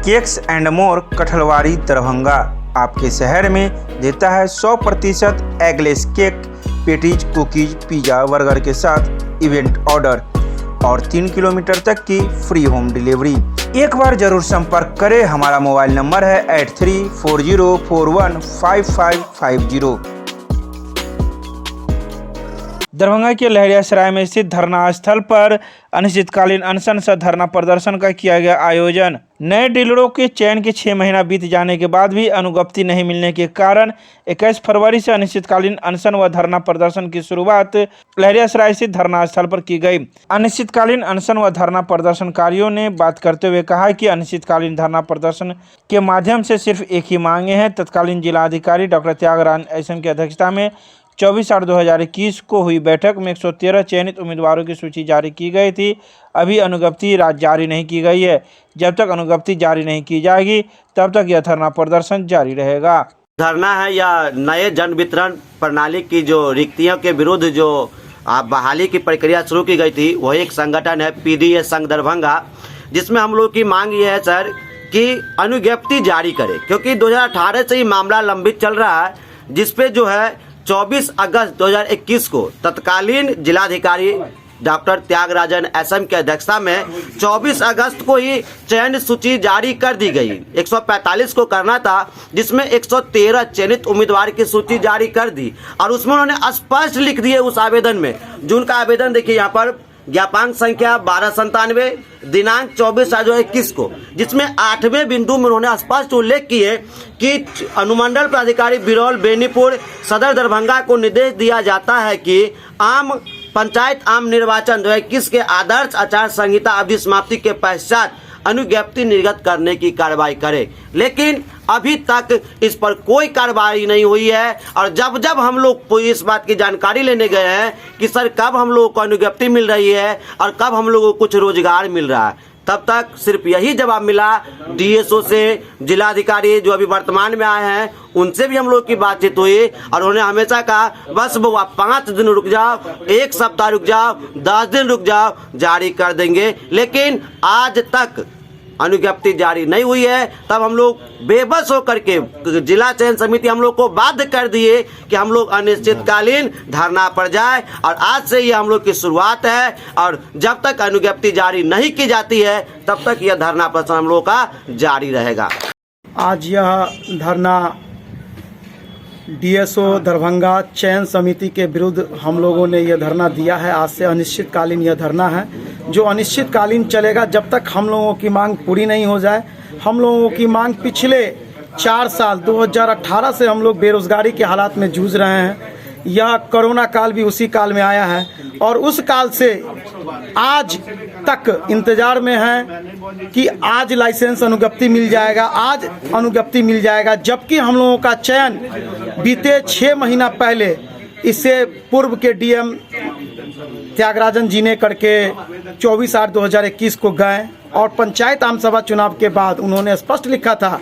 Cakes and more Kathalwadi Darbhanga आपके शहर में देता है 100% eggless cake, patties, cookies, pizza, burger के साथ इवेंट ऑर्डर और 3 किलोमीटर तक की फ्री होम डिलीवरी। एक बार जरूर संपर्क करें। हमारा मोबाइल नंबर है 8340415550। दरभंगा के लहरियासराय में स्थित धरना स्थल पर अनिश्चितकालीन अनशन सह धरना प्रदर्शन का किया गया आयोजन। नए डीलरों के चयन के 6 महीना बीत जाने के बाद भी अनुज्ञप्ति नहीं मिलने के कारण 21 फरवरी से अनिश्चितकालीन अनशन व धरना प्रदर्शन की शुरुआत लहरियासराय स्थित धरना स्थल पर की गई। अनिश्चितकालीन अनशन व धरना प्रदर्शनकारियों ने बात करते हुए कहा कि अनिश्चितकालीन धरना प्रदर्शन के माध्यम से सिर्फ एक ही मांगे हैं। तत्कालीन जिलाधिकारी डॉक्टर त्यागराजन एसएम की अध्यक्षता में 24/8/2021 को हुई बैठक में 113 चयनित उम्मीदवारों की सूची जारी की गई थी। अभी अनुज्ञप्ति जारी नहीं की गई है। जब तक अनुज्ञप्ति जारी नहीं की जाएगी तब तक यह धरना प्रदर्शन जारी रहेगा। धरना है या नए जन वितरण प्रणाली की जो रिक्तियों के विरुद्ध जो बहाली की प्रक्रिया शुरू की गई थी, वही एक संगठन है पीडीए संघ दरभंगा, जिसमें हम लोग की मांग ये है सर कि अनुज्ञप्ति जारी करे, क्योंकि 2018 से ये मामला लंबित चल रहा है, जिसपे जो है 24 अगस्त 2021 को तत्कालीन जिलाधिकारी डॉक्टर त्यागराजन एसएम की अध्यक्षता में 24 अगस्त को ही चयन सूची जारी कर दी गई। 145 को करना था, जिसमें 113 चयनित उम्मीदवार की सूची जारी कर दी और उसमें उन्होंने स्पष्ट लिख दिए उस आवेदन में, जिनका आवेदन देखिए यहाँ पर ज्ञापांक संख्या 1297 दिनांक 24/21 को, जिसमें 8वें बिंदु में उन्होंने स्पष्ट उल्लेख किए कि अनुमंडल प्राधिकारी बिरौल बेनीपुर सदर दरभंगा को निर्देश दिया जाता है कि पंचायत आम निर्वाचन 2021 के आदर्श आचार संहिता अवधि समाप्ति के पश्चात अनुज्ञप्ति निर्गत करने की कार्रवाई करे। लेकिन अभी तक इस पर कोई कार्रवाई नहीं हुई है और जब हम लोग इस बात की जानकारी लेने गए हैं कि सर कब हम लोगों को अनुज्ञप्ति मिल रही है और कब हम लोगों को कुछ रोजगार मिल रहा है, तब तक सिर्फ यही जवाब मिला डीएसओ से। जिलाधिकारी जो अभी वर्तमान में आए हैं उनसे भी हम लोग की बातचीत हुई और उन्होंने हमेशा कहा बस वो 5 दिन रुक जाओ, 1 सप्ताह रुक जाओ, 10 दिन रुक जाओ, जारी कर देंगे। लेकिन आज तक अनुज्ञप्ति जारी नहीं हुई है। तब हम लोग बेबस होकर के जिला चयन समिति हम लोग को बाध्य कर दिए कि हम लोग अनिश्चितकालीन धरना पर जाए और आज से ये हम लोग की शुरुआत है और जब तक अनुज्ञप्ति जारी नहीं की जाती है तब तक यह धरना प्रदर्शन हम लोग का जारी रहेगा। आज यह धरना डीएसओ दरभंगा चयन समिति के विरुद्ध हम लोगों ने यह धरना दिया है। आज से अनिश्चितकालीन यह धरना है जो अनिश्चितकालीन चलेगा जब तक हम लोगों की मांग पूरी नहीं हो जाए। हम लोगों की मांग पिछले 4 साल 2018 से हम लोग बेरोजगारी के हालात में जूझ रहे हैं। यह कोरोना काल भी उसी काल में आया है और उस काल से आज तक इंतजार में है कि आज लाइसेंस अनुज्ञप्ति मिल जाएगा, आज अनुज्ञप्ति मिल जाएगा, जबकि हम लोगों का चयन बीते 6 महीना पहले इससे पूर्व के डीएम त्यागराजन जी ने करके 24/8/2021 को गए और पंचायत आम सभा चुनाव के बाद उन्होंने स्पष्ट लिखा था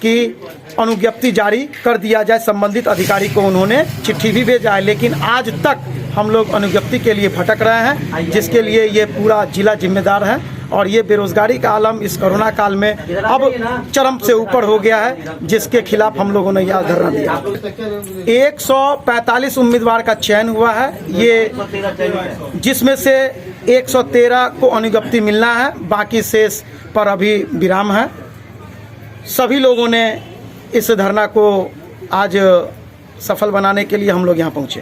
कि अनुज्ञप्ति जारी कर दिया जाए। संबंधित अधिकारी को उन्होंने चिट्ठी भी भेजा है, लेकिन आज तक हम लोग अनुज्ञप्ति के लिए भटक रहे हैं, जिसके लिए ये पूरा जिला जिम्मेदार है और ये बेरोजगारी का आलम इस कोरोना काल में अब चरम से ऊपर हो गया है, जिसके खिलाफ हम लोगों ने यह धरना दिया। 145 उम्मीदवार का चयन हुआ है, ये जिसमें से 113 को अनुज्ञप्ति मिलना है, बाकी शेष पर अभी विराम है। सभी लोगों ने इस धरना को आज सफल बनाने के लिए हम लोग यहाँ पहुँचे।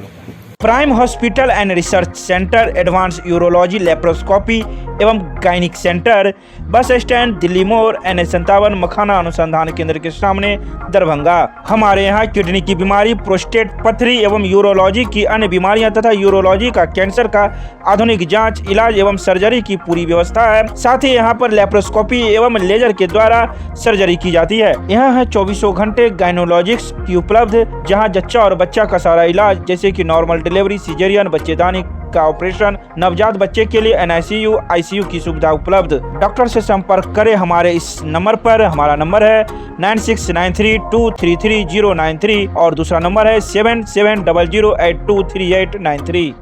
Prime Hospital and Research Centre, advance urology, laparoscopy एवं gynaec centre, bus stand, Delhi मोड़, NH57, मखाना अनुसंधान केंद्र के सामने, दरभंगा। हमारे यहाँ किडनी की बीमारी, प्रोस्टेट, पथरी एवं यूरोलॉजी की अन्य बीमारियां तथा यूरोलॉजी का कैंसर का आधुनिक जांच, इलाज एवं सर्जरी की पूरी व्यवस्था है। साथ ही यहाँ पर लेप्रोस्कोपी एवं लेजर के द्वारा सर्जरी की जाती है। यहाँ है 24 घंटे गायनोलॉजिक्स की उपलब्ध, जहाँ जच्चा और बच्चा का सारा इलाज जैसे की नॉर्मल डिलीवरी, सिजेरियन, बच्चेदानी का ऑपरेशन, नवजात बच्चे के लिए NICU, ICU की सुविधा उपलब्ध। डॉक्टर से संपर्क करें हमारे इस नंबर पर। हमारा नंबर है 9693233093 और दूसरा नंबर है 7700823893।